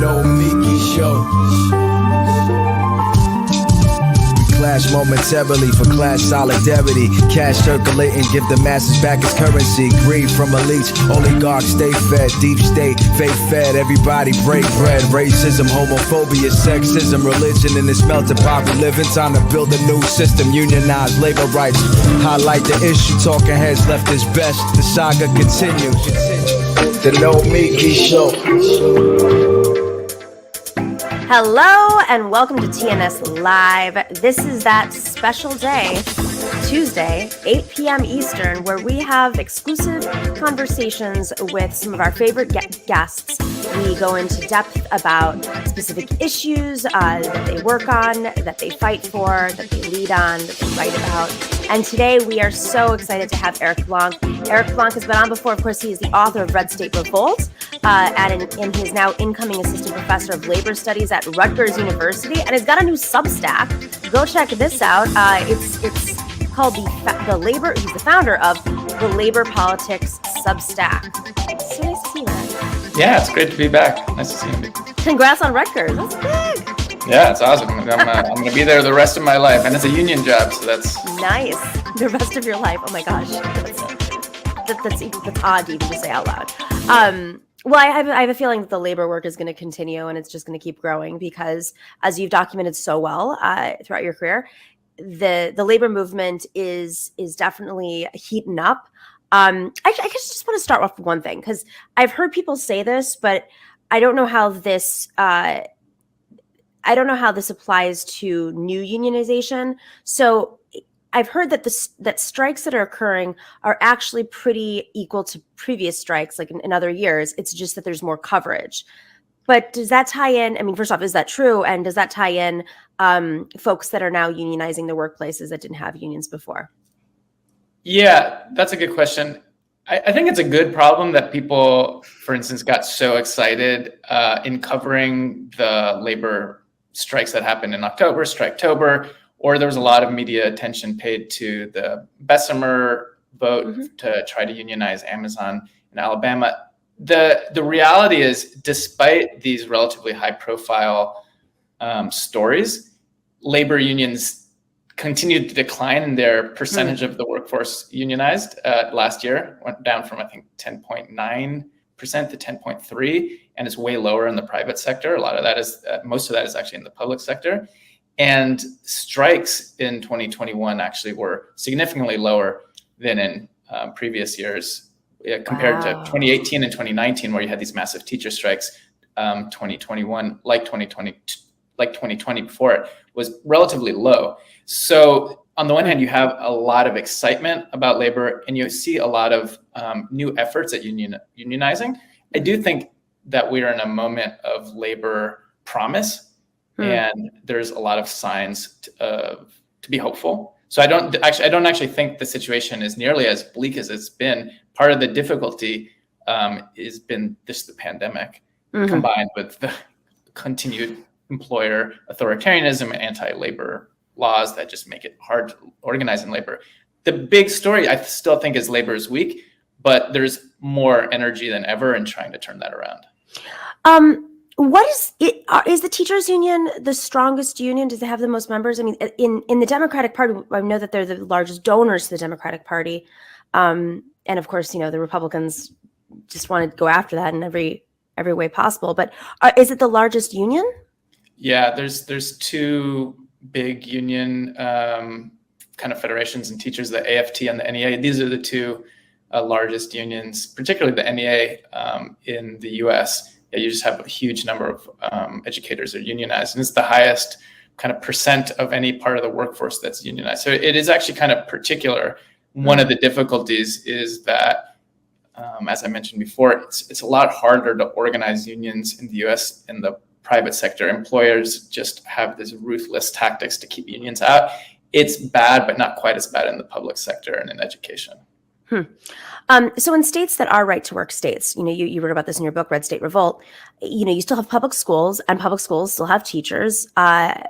Nomiki show. We clash momentarily for class solidarity. Cash circulating, give the masses back its currency. Greed from elites, oligarchs stay fed. Deep state, fake fed, everybody break bread. Racism, homophobia, sexism, religion in this melting pot we live in. Time to build a new system, unionize labor rights. Highlight the issue, talking heads left is best. The saga continues. The Nomiki show. Hello and welcome to TNS Live. This is that special day, Tuesday, 8 p.m. Eastern, where we have exclusive conversations with some of our favorite guests. We go into depth about specific issues that they work on, that they fight for, that they lead on, that they write about. And today we are so excited to have Eric Blanc. Eric Blanc has been on before. Of course, he is the author of Red State Revolt, and he's now incoming assistant professor of labor studies at Rutgers University, and he's got a new substack. Go check this out. It's called the Labor. He's the founder of the Labor Politics Substack. So nice to see you, man. Yeah, it's great to be back. Nice to see you. Congrats on Rutgers. That's big. Yeah, it's awesome. I'm going to be there the rest of my life, and it's a union job, so that's nice. The rest of your life. Oh my gosh, that's odd to even just say out loud. Well, I have a feeling that the labor work is going to continue, and it's just going to keep growing because, as you've documented so well throughout your career, the labor movement is definitely heating up. I just want to start off with one thing, because I've heard people say this, but I don't know how this applies to new unionization. So I've heard that that strikes that are occurring are actually pretty equal to previous strikes, like in other years. It's just that there's more coverage. But does that tie in? I mean, first off, is that true? And does that tie in folks that are now unionizing their workplaces that didn't have unions before? Yeah, that's a good question. I think it's a good problem that people, for instance, got so excited in covering the labor strikes that happened in October, Striketober, or there was a lot of media attention paid to the Bessemer vote to try to unionize Amazon in Alabama. The reality is, despite these relatively high profile stories, labor unions continued to decline in their percentage of the workforce unionized last year. Went down from, I think, 10.9% to 10.3%, and it's way lower in the private sector. A lot of that is, most of that is actually in the public sector. And strikes in 2021 actually were significantly lower than in previous years. Compared to 2018 and 2019, where you had these massive teacher strikes, 2021, like 2020 before it, was relatively low. So on the one hand, you have a lot of excitement about labor, and you see a lot of new efforts at unionizing. I do think that we are in a moment of labor promise, and there's a lot of signs to be hopeful. So I don't actually think the situation is nearly as bleak as it's been. Part of the difficulty has been the pandemic, combined with the continued employer authoritarianism and anti-labor laws that just make it hard to organize in labor. The big story, I still think, is labor is weak, but there's more energy than ever in trying to turn that around. What is it? Is the teachers union the strongest union? Does it have the most members? I mean, in the Democratic Party, I know that they're the largest donors to the Democratic Party. And of course, the Republicans just want to go after that in every way possible. But is it the largest union? Yeah, there's two big union kind of federations and teachers, the AFT and the NEA. These are the two largest unions, particularly the NEA in the US. Yeah, you just have a huge number of educators are unionized, and it's the highest kind of percent of any part of the workforce that's unionized. So it is actually kind of particular. One of the difficulties is that, as I mentioned before, it's a lot harder to organize unions in the US in the private sector. Employers just have these ruthless tactics to keep unions out. It's bad, but not quite as bad in the public sector and in education. So in states that are right to work states, you wrote about this in your book, Red State Revolt, you still have public schools, and public schools still have teachers. How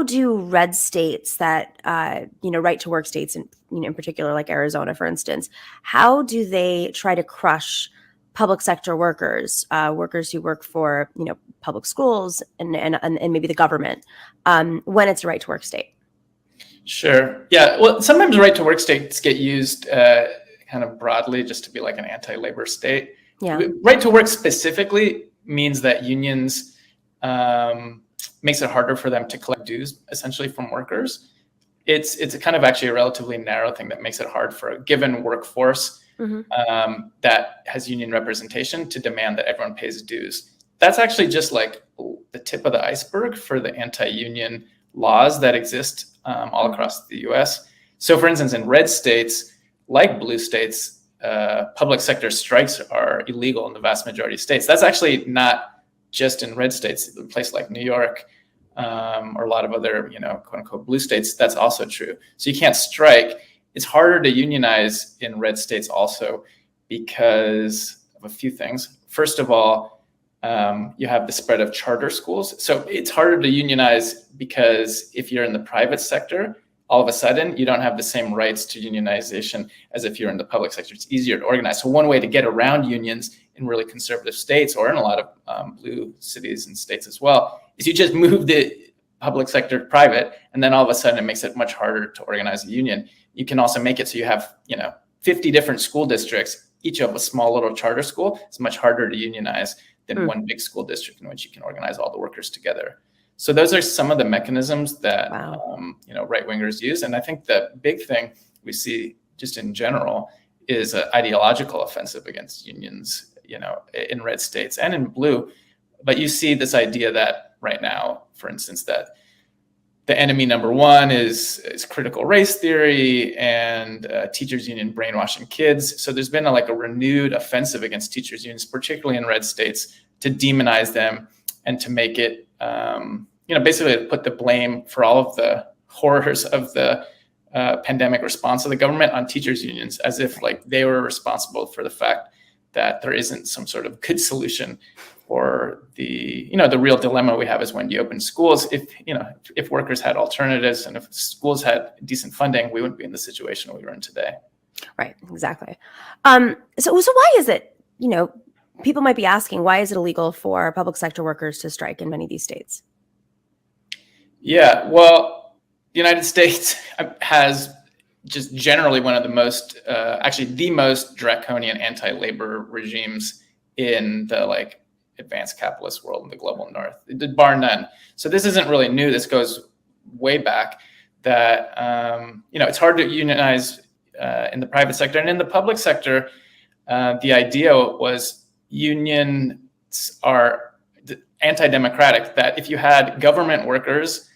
do red states that, right to work states, in particular, like Arizona, for instance, how do they try to crush public sector workers, workers who work for, public schools and maybe the government, when it's a right to work state? Sure. Yeah. Well, sometimes right to work states get used kind of broadly just to be like an anti-labor state. Yeah. Right to work specifically means that unions makes it harder for them to collect dues essentially from workers. It's a kind of actually a relatively narrow thing that makes it hard for a given workforce that has union representation to demand that everyone pays dues. That's actually just like the tip of the iceberg for the anti-union laws that exist all across the US. So for instance, in red states, like blue states, public sector strikes are illegal in the vast majority of states. That's actually not just in red states. A place like New York or a lot of other, quote unquote, blue states, that's also true. So you can't strike. It's harder to unionize in red states also because of a few things. First of all, you have the spread of charter schools. So it's harder to unionize because if you're in the private sector, all of a sudden you don't have the same rights to unionization as if you're in the public sector. It's easier to organize. So one way to get around unions in really conservative states, or in a lot of blue cities and states as well, is you just move the public sector to private, and then all of a sudden it makes it much harder to organize a union. You can also make it so you have 50 different school districts, each of a small little charter school. It's much harder to unionize than one big school district in which you can organize all the workers together. So those are some of the mechanisms that right-wingers use. And I think the big thing we see just in general is an ideological offensive against unions, in red states and in blue. But you see this idea that right now, for instance, that the enemy number one is critical race theory and teachers union brainwashing kids. So there's been a renewed offensive against teachers unions, particularly in red states, to demonize them and to make it, basically to put the blame for all of the horrors of the pandemic response of the government on teachers unions, as if they were responsible for the fact that there isn't some sort of good solution for the real dilemma we have is when you open schools. If workers had alternatives and if schools had decent funding, we wouldn't be in the situation we were in today. Right, exactly. So why is it, people might be asking, why is it illegal for public sector workers to strike in many of these states? Yeah, well, the United States has just generally one of the most, actually the most draconian anti-labor regimes in the advanced capitalist world in the global north, bar none. So this isn't really new. This goes way back that, it's hard to unionize in the private sector. And in the public sector, the idea was unions are anti-democratic, that if you had government workers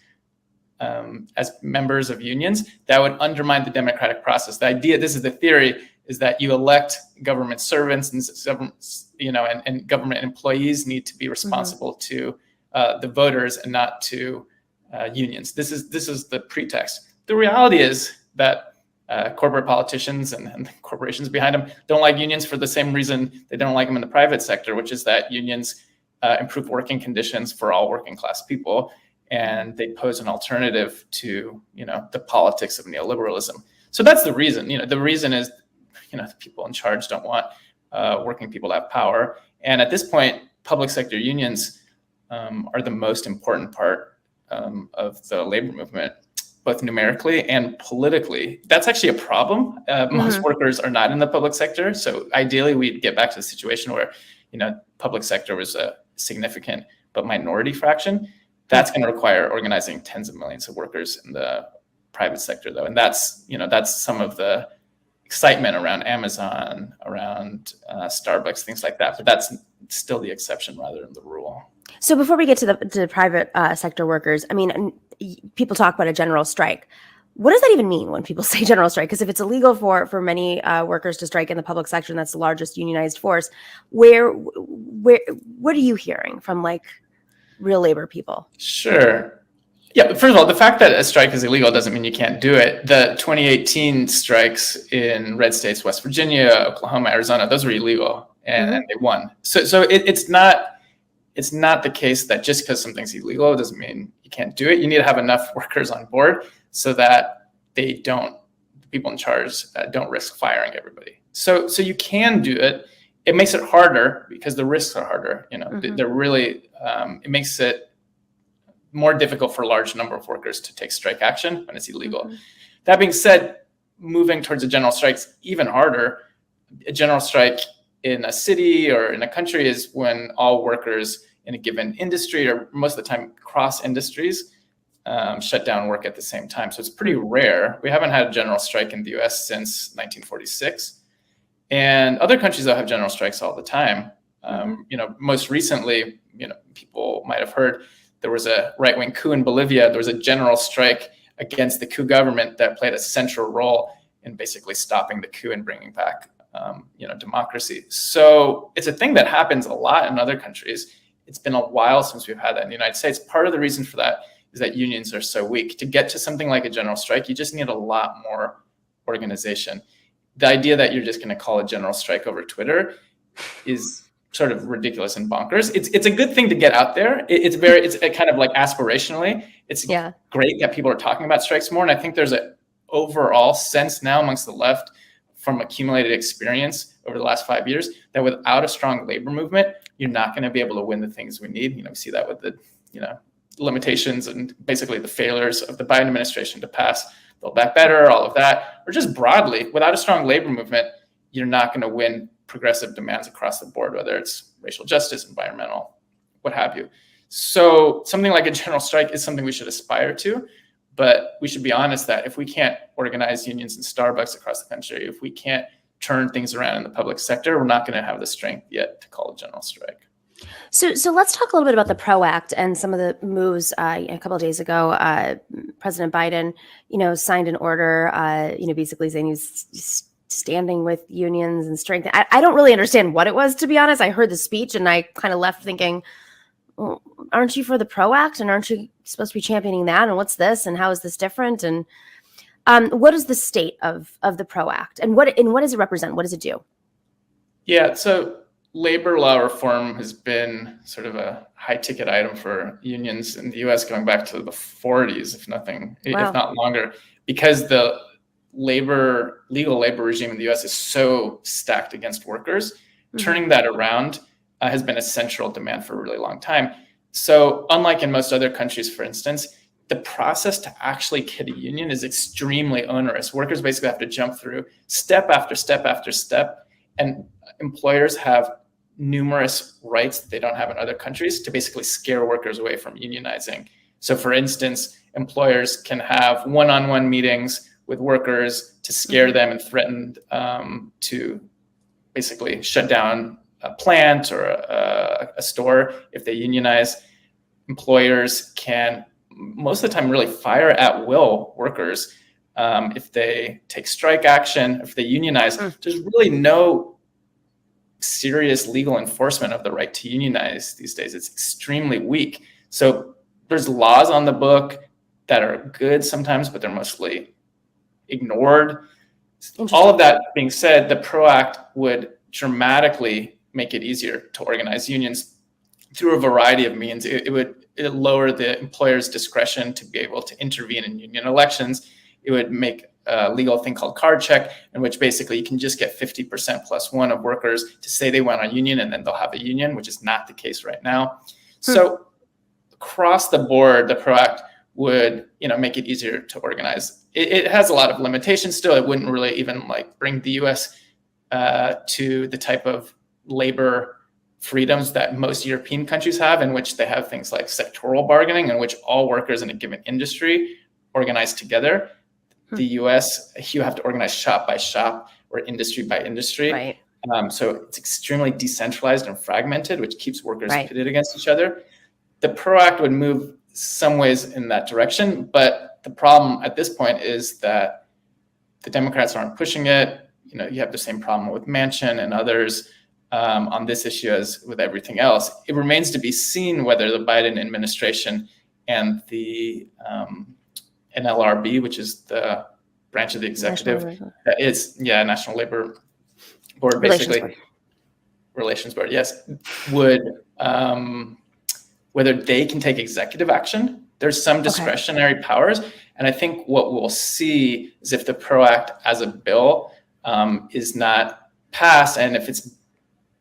as members of unions, that would undermine the democratic process. The idea, this is the theory, is that you elect government servants and government employees need to be responsible to the voters and not to unions. This is the pretext. The reality is that corporate politicians and corporations behind them don't like unions for the same reason they don't like them in the private sector, which is that unions improve working conditions for all working class people, and they pose an alternative to the politics of neoliberalism. So that's the reason. The reason is the people in charge don't want working people to have power. And at this point, public sector unions are the most important part of the labor movement, both numerically and politically. That's actually a problem. Most workers are not in the public sector. So ideally, we'd get back to the situation where, public sector was a significant but minority fraction. That's going to require organizing tens of millions of workers in the private sector, though. And that's some of the excitement around Amazon, around Starbucks, things like that. But that's still the exception rather than the rule. So before we get to the private sector workers, people talk about a general strike. What does that even mean when people say general strike? Because if it's illegal for many workers to strike in the public sector, and that's the largest unionized force, what are you hearing from real labor people? Sure. Yeah, first of all, the fact that a strike is illegal doesn't mean you can't do it. The 2018 strikes in red states, West Virginia, Oklahoma, Arizona, those were illegal, and they won. So it's not the case that just because something's illegal, it doesn't mean you can't do it. You need to have enough workers on board so that the people in charge don't risk firing everybody. So you can do it. It makes it harder because the risks are harder. They're really, it makes it more difficult for a large number of workers to take strike action when it's illegal. That being said, moving towards a general strike is even harder. A general strike in a city or in a country is when all workers in a given industry, or most of the time cross industries, shut down work at the same time. So it's pretty rare. We haven't had a general strike in the US since 1946. And other countries that have general strikes all the time. Most recently, people might have heard there was a right-wing coup in Bolivia. There was a general strike against the coup government that played a central role in basically stopping the coup and bringing back, democracy. So it's a thing that happens a lot in other countries. It's been a while since we've had that in the United States. Part of the reason for that is that unions are so weak. To get to something like a general strike, you just need a lot more organization. The idea that you're just going to call a general strike over Twitter is sort of ridiculous and bonkers. It's a good thing to get out there. It's kind of aspirationally. It's great that people are talking about strikes more. And I think there's an overall sense now amongst the left from accumulated experience over the last 5 years that without a strong labor movement, you're not going to be able to win the things we need. We see that with the, limitations and basically the failures of the Biden administration to pass Build Back Better, all of that, or just broadly, without a strong labor movement, you're not going to win progressive demands across the board, whether it's racial justice, environmental, what have you. So something like a general strike is something we should aspire to, but we should be honest that if we can't organize unions in Starbucks across the country, if we can't turn things around in the public sector, we're not going to have the strength yet to call a general strike. So let's talk a little bit about the ProAct and some of the moves. A couple of days ago, President Biden, signed an order, basically saying he's standing with unions and strength. I don't really understand what it was, to be honest. I heard the speech and I kind of left thinking, well, aren't you for the ProAct, and aren't you supposed to be championing that? And what's this? And how is this different? And what is the state of the ProAct, and what does it represent? What does it do? Yeah, so labor law reform has been sort of a high ticket item for unions in the US going back to the 40s, if not longer, because the legal labor regime in the US is so stacked against workers. Turning that around has been a central demand for a really long time. So unlike in most other countries, for instance, the process to actually get a union is extremely onerous. Workers basically have to jump through step after step after step, and employers have numerous rights that they don't have in other countries to basically scare workers away from unionizing. So for instance, employers can have one-on-one meetings with workers to scare them and threaten to basically shut down a plant or a store if they unionize. Employers can most of the time really fire at will workers if they take strike action, if they unionize. There's really no serious legal enforcement of the right to unionize these days. It's extremely weak. So there's laws on the book that are good sometimes, but they're mostly ignored. All of that being said, the ProAct would dramatically make it easier to organize unions through a variety of means. It would lower the employer's discretion to be able to intervene in union elections. It would make a legal thing called card check, in which basically you can just get 50% plus one of workers to say they went on union, and then they'll have a union, which is not the case right now. So across the board, the ProAct would make it easier to organize. It has a lot of limitations still. It wouldn't really even bring the US to the type of labor freedoms that most European countries have, in which they have things like sectoral bargaining, in which all workers in a given industry organize together. The US, you have to organize shop by shop or industry by industry. Right. So it's extremely decentralized and fragmented, which keeps workers pitted against each other. The ProAct would move some ways in that direction, but the problem at this point is that the Democrats aren't pushing it. You have the same problem with Manchin and others on this issue as with everything else. It remains to be seen whether the Biden administration and the NLRB, which is the branch of the executive, National Labor Board, basically. Relations Board, yes, would, whether they can take executive action. There's some discretionary powers. And I think what we'll see is if the ProAct as a bill is not passed, and if its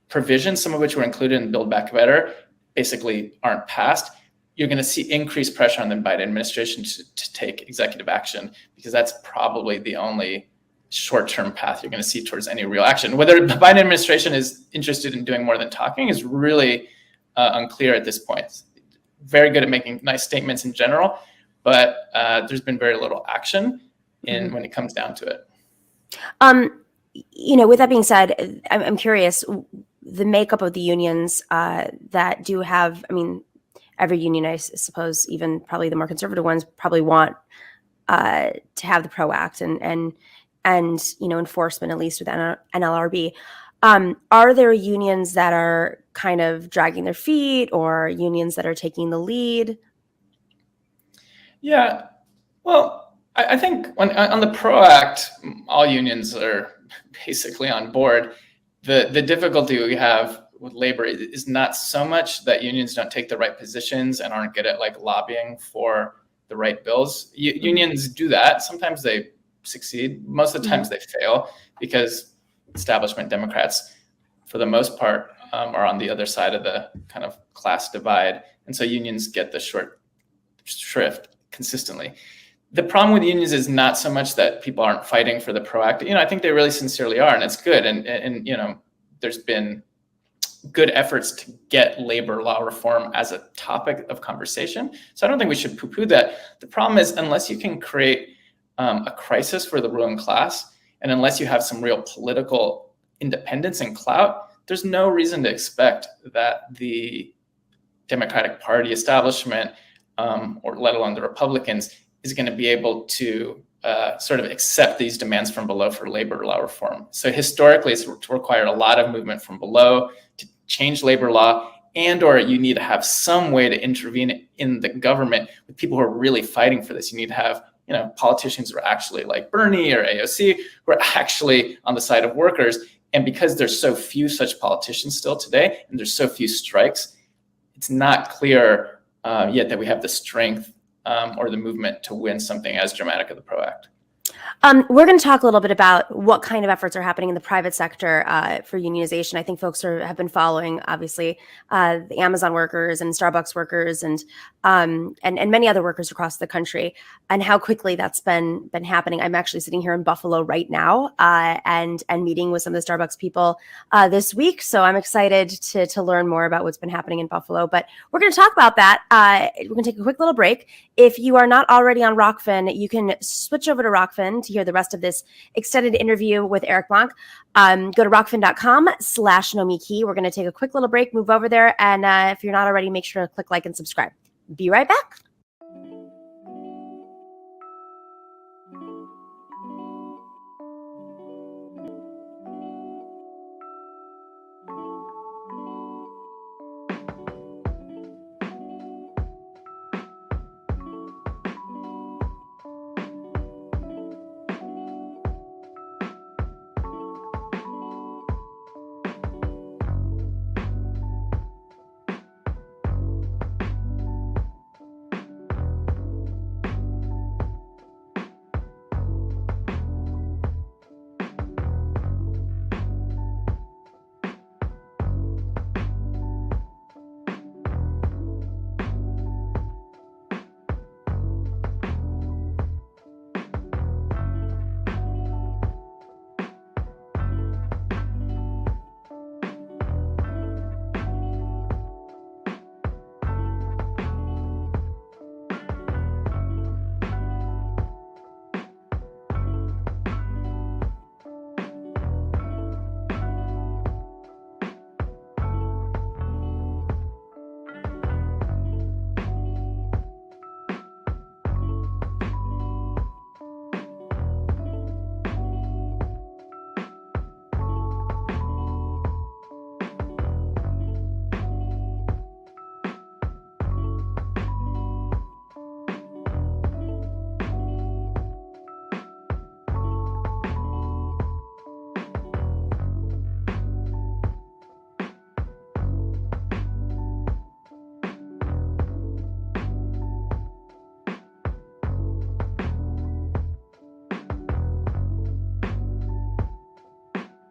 provisions, some of which were included in Build Back Better, basically aren't passed, you're going to see increased pressure on the Biden administration to take executive action, because that's probably the only short-term path you're going to see towards any real action. Whether the Biden administration is interested in doing more than talking is really unclear at this point. Very good at making nice statements in general, but there's been very little action when it comes down to it. With that being said, I'm curious, the makeup of the unions that do have, every union, I suppose, even probably the more conservative ones, probably want to have the ProAct and enforcement, at least with NLRB. Are there unions that are kind of dragging their feet, or unions that are taking the lead? Yeah, well, I think on the ProAct, all unions are basically on board. The difficulty we have with labor is not so much that unions don't take the right positions and aren't good at lobbying for the right bills. Unions do that. Sometimes they succeed. Most of the times they fail, because establishment Democrats, for the most part, are on the other side of the kind of class divide. And so unions get the short shrift consistently. The problem with unions is not so much that people aren't fighting for the ProAct. I think they really sincerely are, and it's good. And there's been good efforts to get labor law reform as a topic of conversation. So I don't think we should poo-poo that. The problem is, unless you can create a crisis for the ruling class, and unless you have some real political independence and clout, there's no reason to expect that the Democratic Party establishment, or let alone the Republicans, is going to be able to sort of accept these demands from below for labor law reform. So historically, it's required a lot of movement from below to change labor law, and or you need to have some way to intervene in the government with people who are really fighting for this. You need to have politicians who are actually like Bernie or AOC, who are actually on the side of workers. And because there's so few such politicians still today, and there's so few strikes, it's not clear yet that we have the strength or the movement to win something as dramatic as the ProAct. We're going to talk a little bit about what kind of efforts are happening in the private sector for unionization. I think folks have been following, obviously, the Amazon workers and Starbucks workers and many other workers across the country, and how quickly that's been happening. I'm actually sitting here in Buffalo right now and meeting with some of the Starbucks people this week. So I'm excited to learn more about what's been happening in Buffalo. But we're going to talk about that. We're going to take a quick little break. If you are not already on Rockfin, you can switch over to Rockfin to hear the rest of this extended interview with Eric Blanc. Go to rockfin.com/Nomiki. We're going to take a quick little break, move over there. And if you're not already, make sure to click like and subscribe. Be right back.